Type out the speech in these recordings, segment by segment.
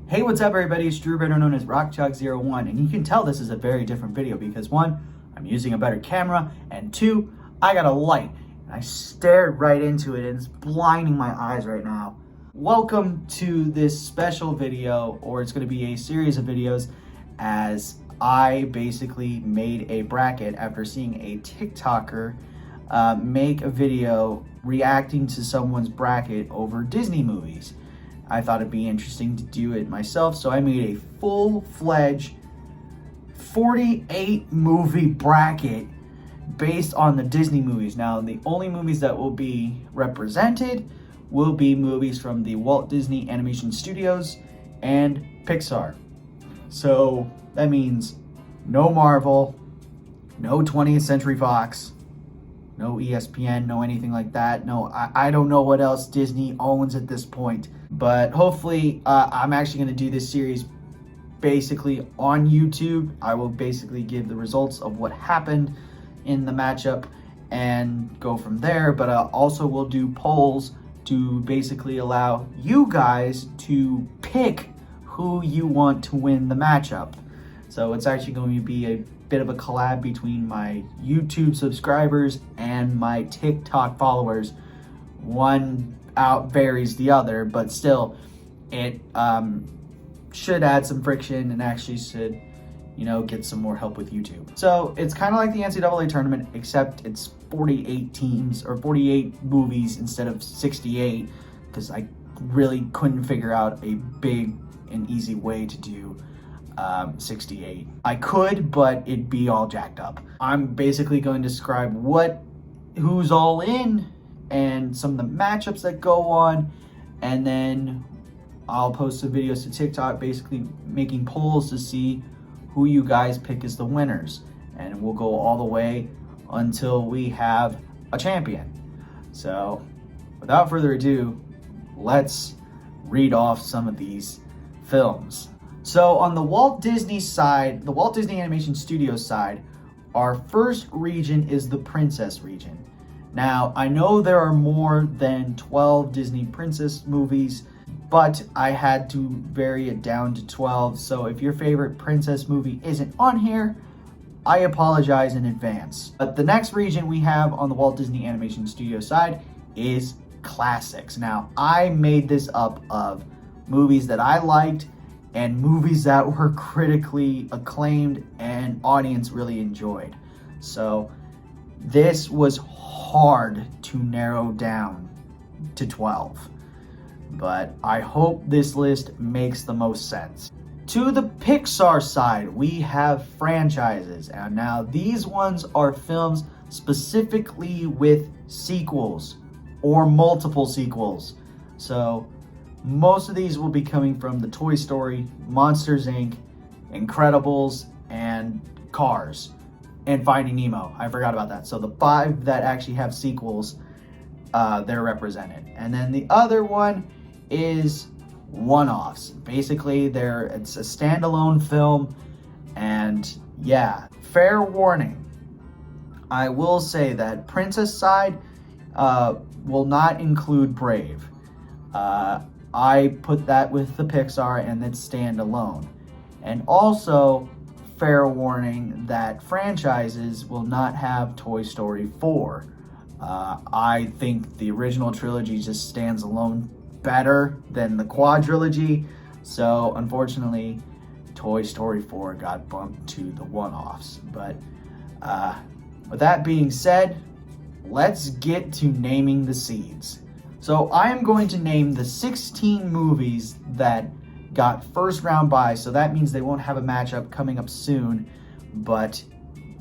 Hey, what's up everybody? It's Drew, better known as RockChalk01, and you can tell this is a very different video because one, I'm using a better camera, and two, I got a light. And I stared right into it and it's blinding my eyes right now. Welcome to this special video, or it's going to be a series of videos, as I basically made a bracket after seeing a TikToker make a video reacting to someone's bracket over Disney movies. I thought it'd be interesting to do it myself, so I made a full-fledged 48 movie bracket based on the Disney movies. Now, the only movies that will be represented will be movies from the Walt Disney Animation Studios and Pixar. So that means no Marvel, no 20th Century Fox, no ESPN, no anything like that. No, I don't know what else Disney owns at this point. But hopefully, I'm actually going to do this series basically on YouTube. I will basically give the results of what happened in the matchup and go from there. But I also will do polls to basically allow you guys to pick who you want to win the matchup. So it's actually going to be a bit of a collab between my YouTube subscribers and my TikTok followers. One out varies the other, but still it should add some friction and actually should, you know, get some more help with YouTube. So it's kind of like the NCAA tournament, except it's 48 teams or 48 movies instead of 68, because I really couldn't figure out a big and easy way to do 68. I could, but it'd be all jacked up. I'm basically going to describe who's all in and some of the matchups that go on, and then I'll post some videos to TikTok basically making polls to see who you guys pick as the winners, and we'll go all the way until we have a champion. So without further ado, let's read off some of these films. So on the Walt Disney side, the Walt Disney Animation Studios side, our first region is the Princess region. Now, I know there are more than 12 Disney princess movies, but I had to vary it down to 12. So if your favorite princess movie isn't on here, I apologize in advance. But the next region we have on the Walt Disney Animation Studios side is classics. Now, I made this up of movies that I liked and movies that were critically acclaimed and audience really enjoyed. So this was hard to narrow down to 12, but I hope this list makes the most sense. To the Pixar side, we have franchises, and now these ones are films specifically with sequels or multiple sequels. So most of these will be coming from the Toy Story, Monsters Inc., Incredibles, and Cars, and Finding Nemo. I forgot about that. So the 5 that actually have sequels, they're represented. And then the other one is one-offs. Basically, it's a standalone film, and yeah, fair warning. I will say that Princess side will not include Brave. I put that with the Pixar and it's standalone. And also, fair warning that franchises will not have Toy Story 4. I think the original trilogy just stands alone better than the quadrilogy. So unfortunately, Toy Story 4 got bumped to the one-offs. But with that being said, let's get to naming the seeds. So I am going to name the 16 movies that got first round bye, so that means they won't have a matchup coming up soon, but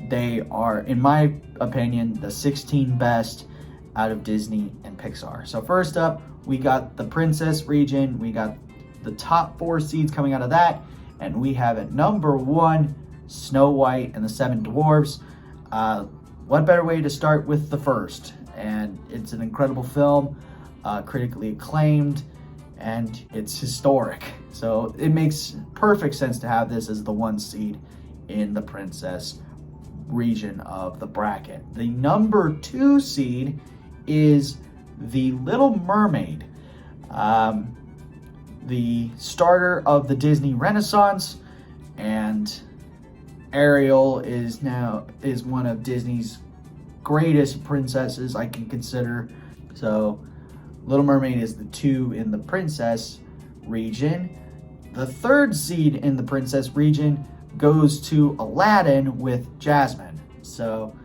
they are, in my opinion, the 16 best out of Disney and Pixar. So first up, we got the Princess region. We got the top 4 seeds coming out of that, and we have at number 1, Snow White and the 7 Dwarves. What better way to start with the first? And it's an incredible film, critically acclaimed, and it's historic. So it makes perfect sense to have this as the 1 seed in the Princess region of the bracket. The number 2 seed is The Little Mermaid. the starter of the Disney Renaissance, and Ariel is one of Disney's greatest princesses I can consider. So Little Mermaid is the 2 in the princess region. The 3rd seed in the princess region goes to Aladdin with Jasmine. So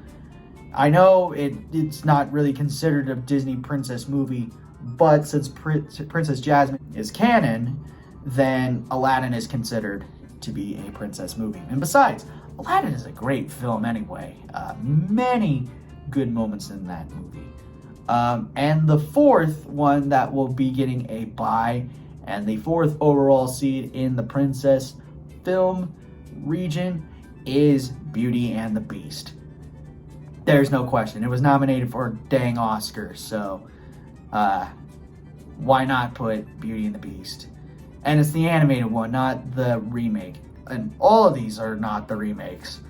I know it's not really considered a Disney princess movie, but since Princess Jasmine is canon, then Aladdin is considered to be a princess movie. And besides, Aladdin is a great film anyway. Many good moments in that movie. And the 4th one that will be getting a bye, and the 4th overall seed in the princess film region is Beauty and the Beast. There's no question. It was nominated for a dang Oscar, so why not put Beauty and the Beast? And it's the animated one, not the remake. And all of these are not the remakes.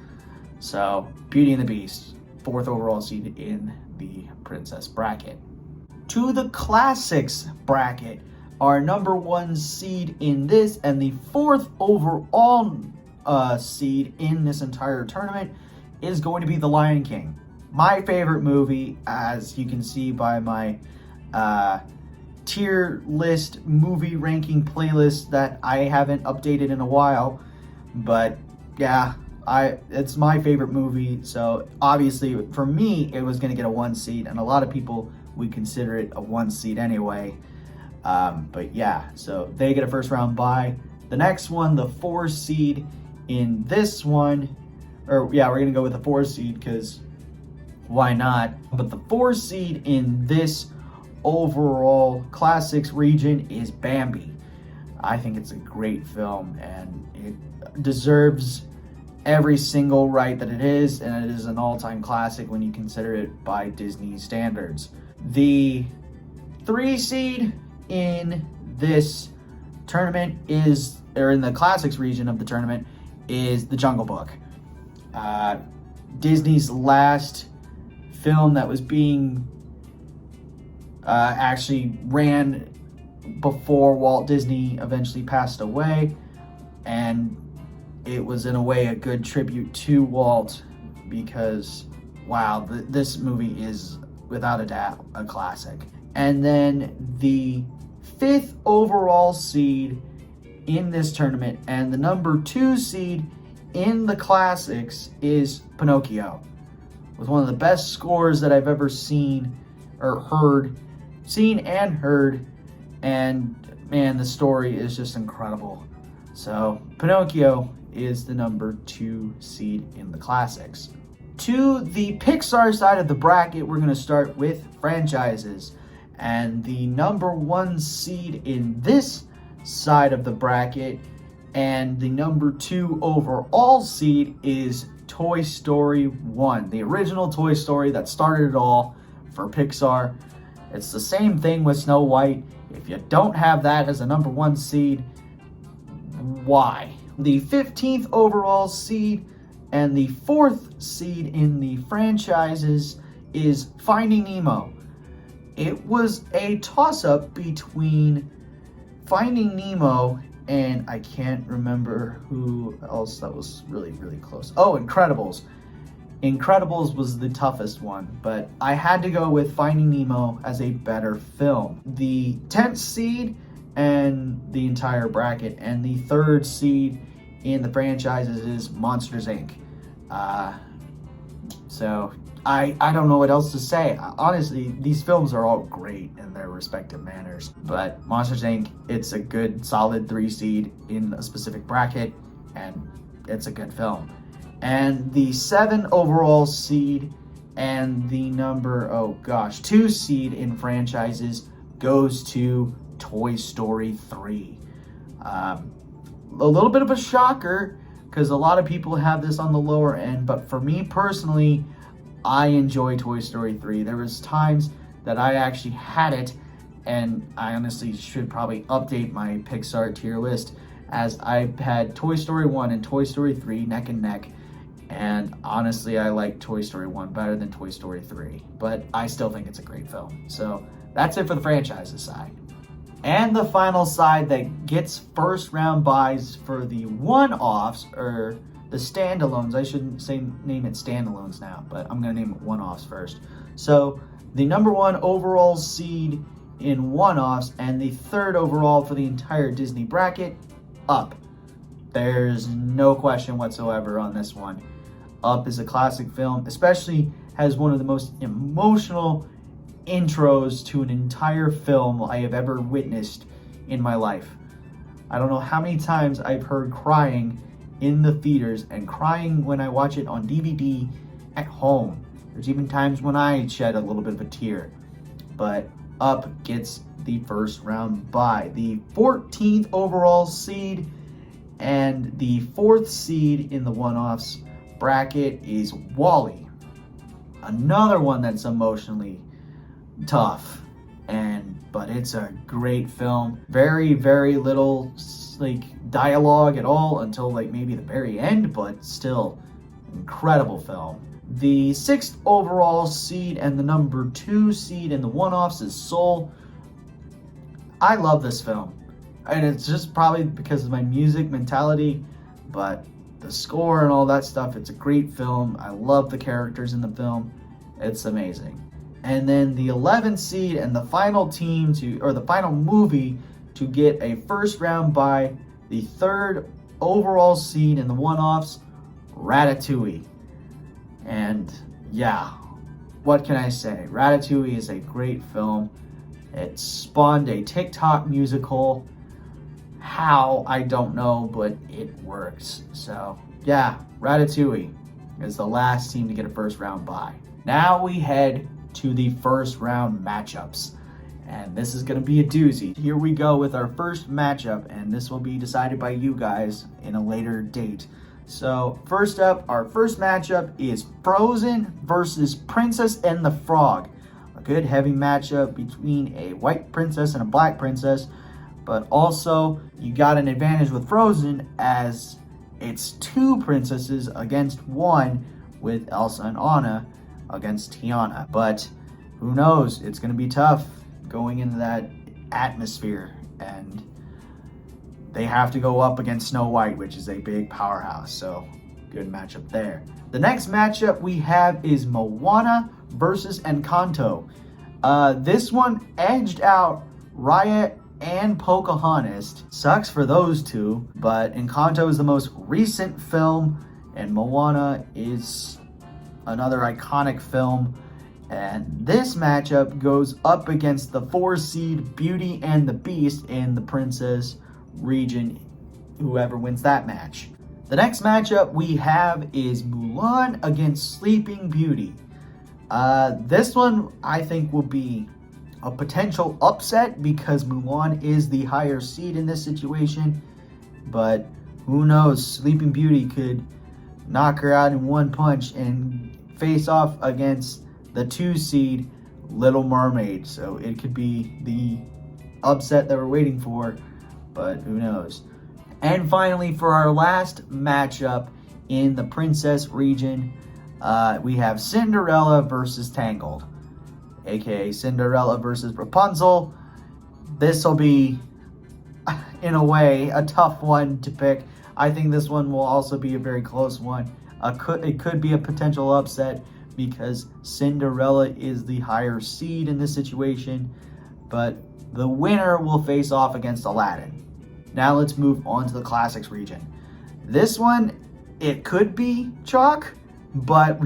So, Beauty and the Beast, 4th overall seed in the princess bracket. To the classics bracket, our number 1 seed in this and the 4th overall seed in this entire tournament is going to be The Lion King. My favorite movie, as you can see by my tier list movie ranking playlist that I haven't updated in a while. But yeah, it's my favorite movie. So obviously for me, it was going to get a 1 seed, and a lot of people would consider it a 1 seed anyway. But yeah, so they get a first round bye. The next one, the 4 seed in this one, or yeah, we're going to go with the 4 seed because why not? But the 4 seed in this overall classics region is Bambi. I think it's a great film, and it deserves every single right that it is, and it is an all-time classic when you consider it by Disney standards. The 3 seed in this tournament is, or in the classics region of the tournament, is The Jungle Book. Disney's last film that was being actually ran before Walt Disney eventually passed away, and it was in a way a good tribute to Walt because wow, this movie is without a doubt a classic. And then the 5th overall seed in this tournament and the number 2 seed in the classics is Pinocchio, with one of the best scores that I've ever seen or heard. And man, the story is just incredible. So Pinocchio is the number 2 seed in the classics. To the Pixar side of the bracket, we're going to start with franchises. And the number 1 seed in this side of the bracket and the number 2 overall seed is Toy Story 1, the original Toy Story that started it all for Pixar. It's the same thing with Snow White. If you don't have that as a number 1 seed, why? The 15th overall seed and the 4th seed in the franchises is Finding Nemo. It was a toss-up between Finding Nemo and I can't remember who else that was really, really close. Oh, Incredibles. Incredibles was the toughest one, but I had to go with Finding Nemo as a better film. The 10th seed and the entire bracket, and the 3rd seed in the franchises is Monsters, Inc. So I don't know what else to say. Honestly, these films are all great in their respective manners, but Monsters, Inc., it's a good, solid 3 seed in a specific bracket, and it's a good film. And the 7 overall seed and the number, 2 seed in franchises goes to Toy Story 3. A little bit of a shocker because a lot of people have this on the lower end, but for me personally, I enjoy Toy Story 3. There was times that I actually had it, and I honestly should probably update my Pixar tier list, as I had Toy Story 1 and Toy Story 3 neck and neck. And honestly, I like Toy Story 1 better than Toy Story 3. But I still think it's a great film. So that's it for the franchises side. And the final side that gets first round buys for the one-offs, or the standalones. I shouldn't say name it standalones now, but I'm going to name it one-offs first. So the number 1 overall seed in one-offs and the 3rd overall for the entire Disney bracket, Up. There's no question whatsoever on this one. Up is a classic film, especially has one of the most emotional intros to an entire film I have ever witnessed in my life. I don't know how many times I've heard crying in the theaters and crying when I watch it on DVD at home. There's even times when I shed a little bit of a tear. But Up gets the first round bye. The 14th overall seed and the 4th seed in the one-offs bracket is Wally. Another one that's emotionally tough, but it's a great film. Very, very little dialogue at all until maybe the very end, but still incredible film. The 6th overall seed and the number 2 seed in the one-offs is Soul. I love this film, and it's just probably because of my music mentality, but the score and all that stuff, it's a great film. I love the characters in the film. It's amazing. And then the 11th seed and the final team the final movie to get a first round bye, the 3rd overall seed in the one-offs, Ratatouille. And yeah, what can I say? Ratatouille is a great film. It spawned a TikTok musical. How, I don't know, but it works. So yeah, Ratatouille is the last team to get a first round bye. Now we head to the first round matchups, and this is going to be a doozy. Here we go with our first matchup, and this will be decided by you guys in a later date. So first up, our first matchup is Frozen versus Princess and the Frog. A good heavy matchup between a white princess and a black princess, but also you got an advantage with Frozen as it's 2 princesses against 1 with Elsa and Anna against Tiana. But who knows? It's going to be tough going into that atmosphere, and they have to go up against Snow White, which is a big powerhouse. So good matchup there. The next matchup we have is Moana versus Encanto. This one edged out Raya and Pocahontas. Sucks for those two, but Encanto is the most recent film, and Moana is another iconic film. And this matchup goes up against the 4 seed Beauty and the Beast in the Princess region, whoever wins that match. The next matchup we have is Mulan against Sleeping Beauty. This one I think will be a potential upset because Mulan is the higher seed in this situation, but who knows? Sleeping Beauty could knock her out in one punch and face off against the 2 seed Little Mermaid. So it could be the upset that we're waiting for, but who knows? And finally, for our last matchup in the Princess region, we have Cinderella versus Tangled, aka Cinderella versus Rapunzel. This will be, in a way, a tough one to pick. I think this one will also be a very close one. It could be a potential upset because Cinderella is the higher seed in this situation, but the winner will face off against Aladdin. Now let's move on to the Classics region. This one, it could be chalk, but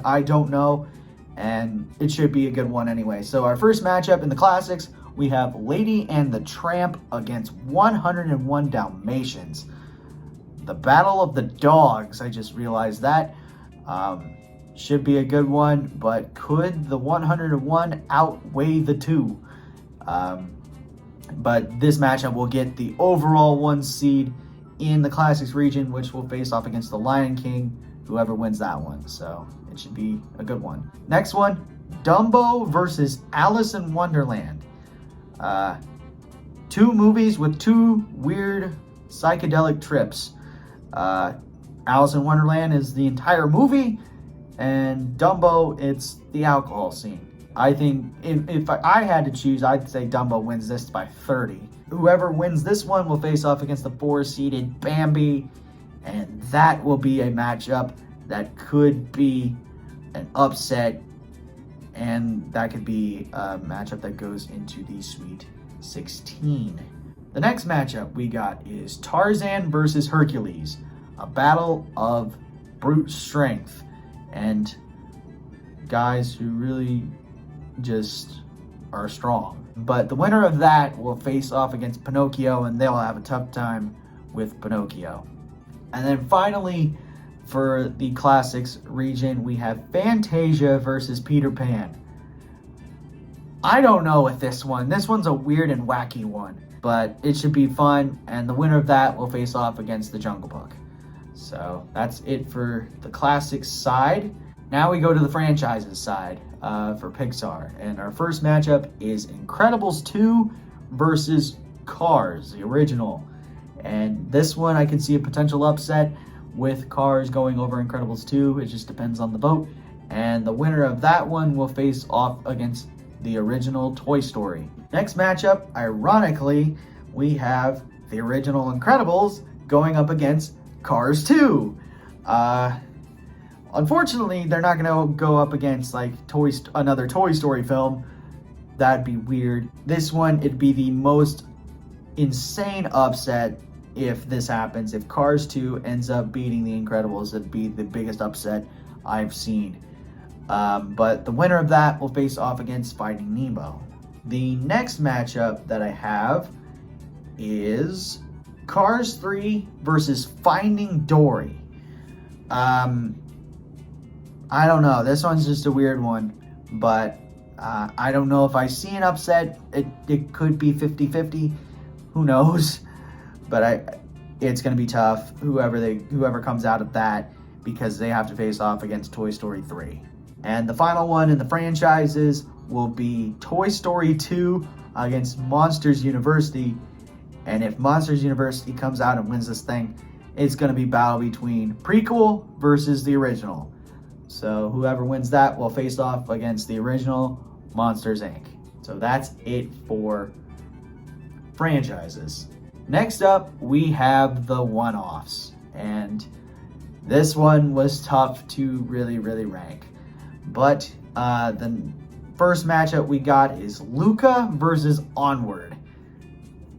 I don't know, and it should be a good one anyway. So our first matchup in the Classics, we have Lady and the Tramp against 101 Dalmatians. The Battle of the Dogs, I just realized that. Should be a good one, but could the 101 outweigh the 2? But this matchup will get the overall 1 seed in the Classics region, which will face off against the Lion King, whoever wins that one. So it should be a good one. Next one, Dumbo versus Alice in Wonderland. 2 movies with 2 weird psychedelic trips. Alice in Wonderland is the entire movie, and Dumbo, it's the alcohol scene. I think if I had to choose, I'd say Dumbo wins this by 30. Whoever wins this one will face off against the 4-seeded Bambi, and that will be a matchup that could be an upset, and that could be a matchup that goes into the Sweet 16. The next matchup we got is Tarzan versus Hercules, a battle of brute strength, and guys who really just are strong. But the winner of that will face off against Pinocchio, and they'll have a tough time with Pinocchio. And then finally, for the classics region, we have Fantasia versus Peter Pan. I don't know with this one. This one's a weird and wacky one, but it should be fun, and the winner of that will face off against the Jungle Book. So that's it for the classics side. Now we go to the franchises side for Pixar, and our first matchup is Incredibles 2 versus Cars, the original. And this one I can see a potential upset with Cars going over Incredibles 2. It just depends on the vote. And the winner of that one will face off against the original Toy Story. Next matchup, ironically, we have the original Incredibles going up against Cars 2. Unfortunately, they're not going to go up against like another Toy Story film. That'd be weird. This one, it'd be the most insane upset if this happens. If Cars 2 ends up beating The Incredibles, it'd be the biggest upset I've seen. But the winner of that will face off against Finding Nemo. The next matchup that I have is Cars 3 versus Finding Dory. I don't know. This one's just a weird one, but I don't know if I see an upset. It could be 50-50. Who knows? But it's going to be tough, whoever comes out of that, because they have to face off against Toy Story 3. And the final one in the franchises will be Toy Story 2 against Monsters University. And if Monsters University comes out and wins this thing, it's going to be battle between prequel versus the original. So whoever wins that will face off against the original Monsters Inc. So that's it for franchises. Next up, we have the one-offs. And this one was tough to really rank. But the first matchup we got is Luca versus Onward.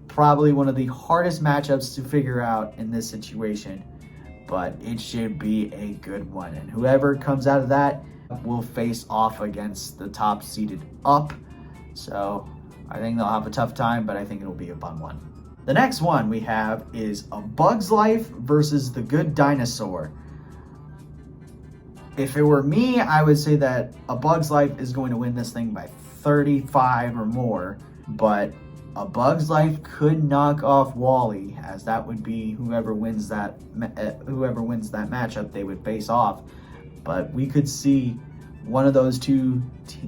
Probably one of the hardest matchups to figure out in this situation, but it should be a good one. And whoever comes out of that will face off against the top seeded Up. So I think they'll have a tough time, but I think it'll be a fun one. The next one we have is A Bug's Life versus The Good Dinosaur. If it were me, I would say that A Bug's Life is going to win this thing by 35 or more, but A Bug's Life could knock off Wally, as that would be whoever wins that matchup they would face off. But we could see one of those two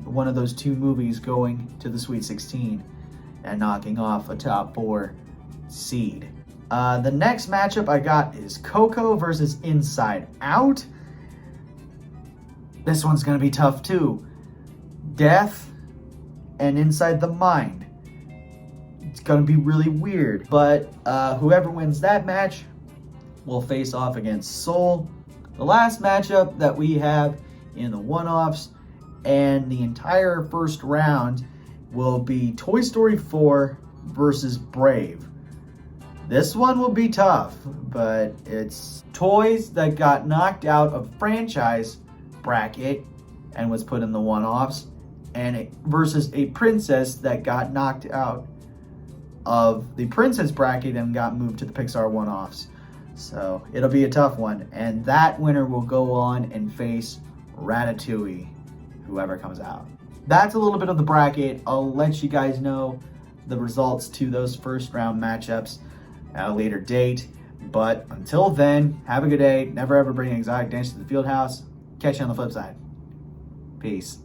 movies going to the Sweet 16 and knocking off a top 4 seed. The next matchup I got is Coco versus Inside Out. This one's going to be tough too. Death and Inside the Mind. It's going to be really weird. But whoever wins that match will face off against Soul. The last matchup that we have in the one-offs and the entire first round will be Toy Story 4 versus Brave. This one will be tough, but it's toys that got knocked out of franchise bracket and was put in the one-offs, and versus a princess that got knocked out of the princess bracket and got moved to the Pixar one-offs. So it'll be a tough one, and that winner will go on and face Ratatouille, whoever comes out. That's a little bit of the bracket. I'll let you guys know the results to those first round matchups at a later date, but until then, have a good day. Never ever bring an exotic dance to the field house. Catch you on the flip side. Peace.